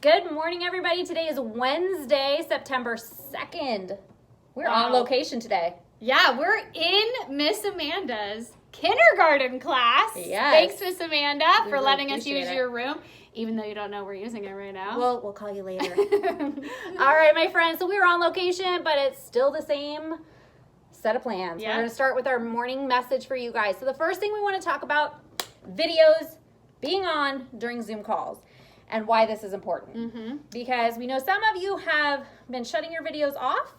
Good morning, everybody. Today is Wednesday, September 2nd. We're on location today. Yeah, we're in Miss Amanda's kindergarten class. Yes. Thanks, Miss Amanda, for really letting us use appreciate it. your room, even though you don't know we're using it right now. We'll call you later. All right, my friends. So we're on location, but it's still the same set of plans. Yeah. We're going to start with our morning message for you guys. So the first thing we want to talk about, videos being on during Zoom calls and why this is important. Because we know some of you have been shutting your videos off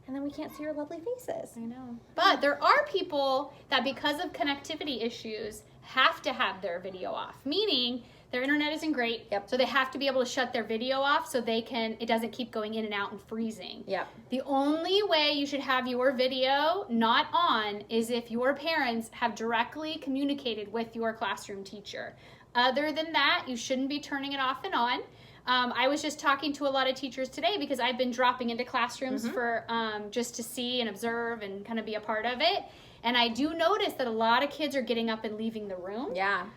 and then we can't see your lovely faces. I know. But there are people that, because of connectivity issues, have to have their video off, meaning their internet isn't great. Yep. So they have to be able to shut their video off so it doesn't keep going in and out and freezing. Yep. The only way you should have your video not on is if your parents have directly communicated with your classroom teacher. Other than that, you shouldn't be turning it off and on. I was just talking to a lot of teachers today because I've been dropping into classrooms for just to see and observe and kind of be a part of it. And I do notice that a lot of kids are getting up and leaving the room. Yeah.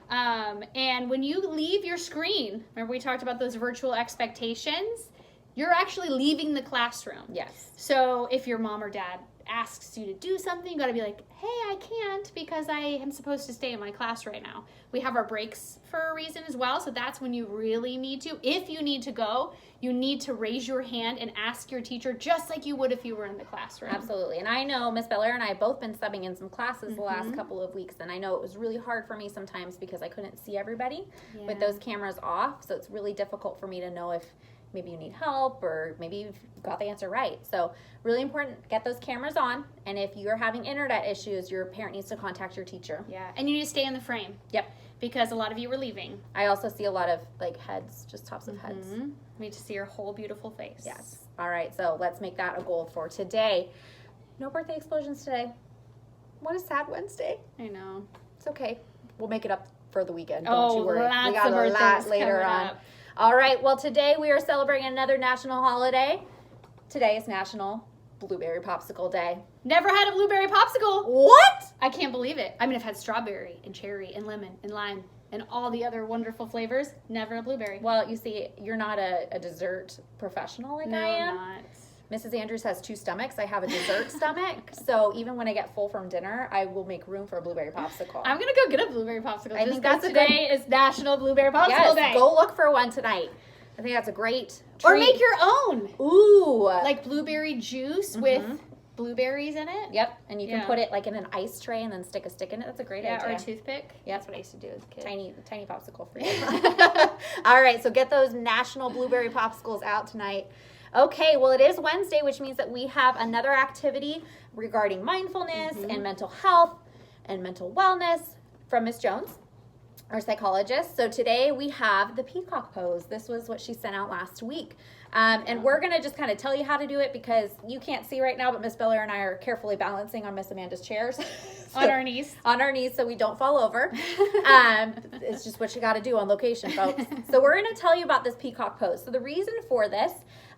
And when you leave your screen, remember we talked about those virtual expectations, you're actually leaving the classroom. Yes. So if your mom or dad asks you to do something, you got to be like, hey, I can't because I am supposed to stay in my class right now. We have our breaks for a reason as well. So that's when you really need to. If you need to go, you need to raise your hand and ask your teacher just like you would if you were in the classroom. Absolutely. And I know Miss Belair and I have both been subbing in some classes the last couple of weeks. And I know it was really hard for me sometimes because I couldn't see everybody with those cameras off. So it's really difficult for me to know if maybe you need help or maybe you've got the answer right. So really important, get those cameras on. And if you're having internet issues, your parent needs to contact your teacher. Yeah. And you need to stay in the frame. Yep. Because a lot of you were leaving. I also see a lot of like heads, just tops of heads. You need to see your whole beautiful face. Yes. All right. So let's make that a goal for today. No birthday explosions today. What a sad Wednesday. I know. It's okay. We'll make it up for the weekend. Don't you worry. Lots We got of a birthdays lot later coming on. up. All right. Well, today we are celebrating another national holiday. Today is National Blueberry Popsicle Day. Never had a blueberry popsicle. What? I can't believe it. I mean, I've had strawberry and cherry and lemon and lime and all the other wonderful flavors. Never a blueberry. Well, you see, you're not a dessert professional like No, I am. I'm not. Mrs. Andrews has two stomachs. I have a dessert stomach. So even when I get full from dinner, I will make room for a blueberry popsicle. I'm going to go get a blueberry popsicle. I just think that's a today is National Blueberry Popsicle Yes, Day. go look for one tonight. I think that's a great treat. Or make your own. Ooh. Like blueberry juice with blueberries in it. Yep, and you can Yeah. put it like in an ice tray and then stick a stick in it. That's a great Yeah, or idea. a toothpick. Yep. That's what I used to do as a kid. Tiny popsicle for you. All right, so get those National Blueberry Popsicles out tonight. Okay, well, it is Wednesday, which means that we have another activity regarding mindfulness and mental health and mental wellness from Miss Jones, our psychologist. So today we have the peacock pose. This was what she sent out last week. And we're going to just kind of tell you how to do it because you can't see right now, but Miss Belair and I are carefully balancing on Miss Amanda's chairs. On our knees. On our knees so we don't fall over. It's just what you got to do on location, folks. So we're going to tell you about this peacock pose. So the reason for this,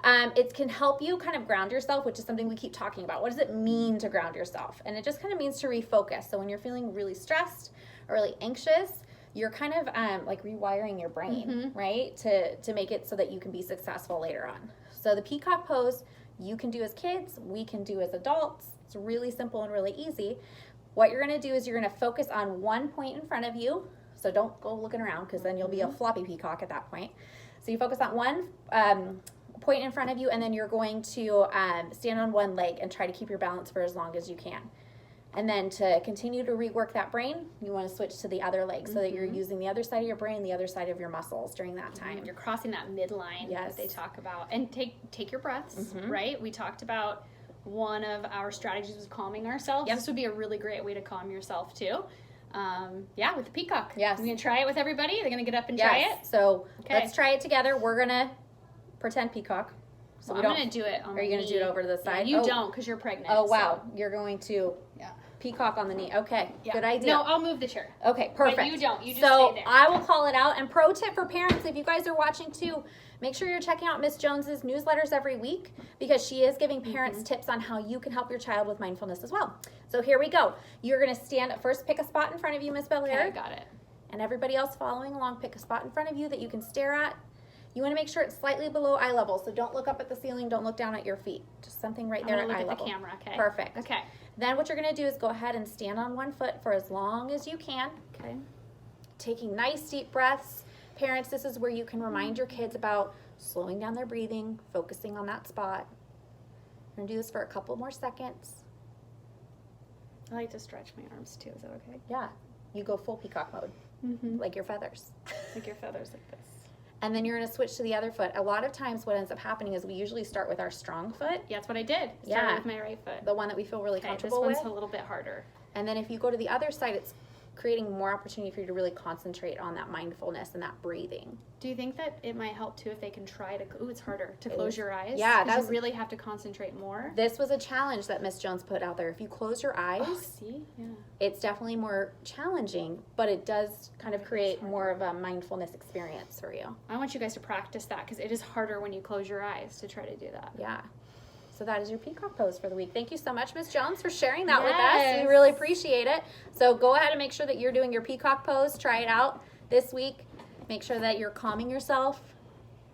it can help you kind of ground yourself, which is something we keep talking about. What does it mean to ground yourself? And it just kind of means to refocus. So when you're feeling really stressed or really anxious, you're kind of like rewiring your brain, right? To make it so that you can be successful later on. So the peacock pose, you can do as kids, we can do as adults. It's really simple and really easy. What you're gonna do is you're gonna focus on one point in front of you. So don't go looking around because then you'll be a floppy peacock at that point. So you focus on one point in front of you and then you're going to stand on one leg and try to keep your balance for as long as you can. And then to continue to rework that brain, you want to switch to the other leg so that you're using the other side of your brain, the other side of your muscles during that time. You're crossing that midline that they talk about. And take your breaths, right? We talked about one of our strategies was calming ourselves. This would be a really great way to calm yourself too. With the peacock. Yes. I'm going to try it with everybody. They're going to get up and try it. So let's try it together. We're going to pretend peacock. So I'm going to do it on Are you going to do it over to the side? You don't because you're pregnant. Oh, wow. So. You're going to peacock on the knee. Okay, good idea. No, I'll move the chair. Okay, perfect. But you don't. You just so stay there. I will call it out. And pro tip for parents, if you guys are watching too, make sure you're checking out Miss Jones's newsletters every week because she is giving parents tips on how you can help your child with mindfulness as well. So here we go. You're going to stand at first, pick a spot in front of you, Miss Belair. Okay, got it. And everybody else following along, pick a spot in front of you that you can stare at. You want to make sure it's slightly below eye level. So don't look up at the ceiling. Don't look down at your feet. Just something right there I'm at gonna eye look at level. the camera, okay? Perfect. Okay. Then what you're going to do is go ahead and stand on one foot for as long as you can. Okay. Taking nice deep breaths. Parents, this is where you can remind your kids about slowing down their breathing, focusing on that spot. We're going to do this for a couple more seconds. I like to stretch my arms too. Is that okay? Yeah, you go full peacock mode, Mm-hmm. like your feathers. Like your feathers like this. And then you're going to switch to the other foot. A lot of times what ends up happening is we usually start with our strong foot, Yeah, that's what I did. Started Yeah. with my right foot. the one that we feel really Okay, this comfortable one's with. a little bit harder. And then if you go to the other side, it's creating more opportunity for you to really concentrate on that mindfulness and that breathing. Do you think that it might help too if they can try to? Ooh, it's harder to It close is. your eyes. Yeah, 'Cause that you was- really have to concentrate more. This was a challenge that Miss Jones put out there. If you close your eyes, Oh, see, yeah. it's definitely more challenging, but it does kind of create more of a mindfulness experience for you. I want you guys to practice that because it is harder when you close your eyes to try to do that. Yeah. So that is your peacock pose for the week. Thank you so much, Miss Jones, for sharing that with us. We Yes. really appreciate it. So go ahead and make sure that you're doing your peacock pose. Try it out this week. Make sure that you're calming yourself.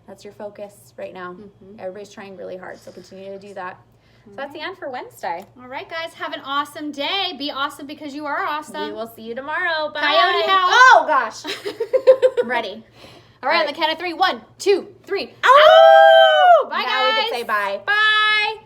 That's your focus right now. Mhm. Everybody's trying really hard, so continue to do that. So that's the end for Wednesday. All right, guys, have an awesome day. Be awesome because you are awesome. We will see you tomorrow. Bye. Coyote House. Oh, gosh. I'm ready. All right, on the count of 3. 1, 2, 3. Oh! Bye, Now we guys. can say bye. Bye.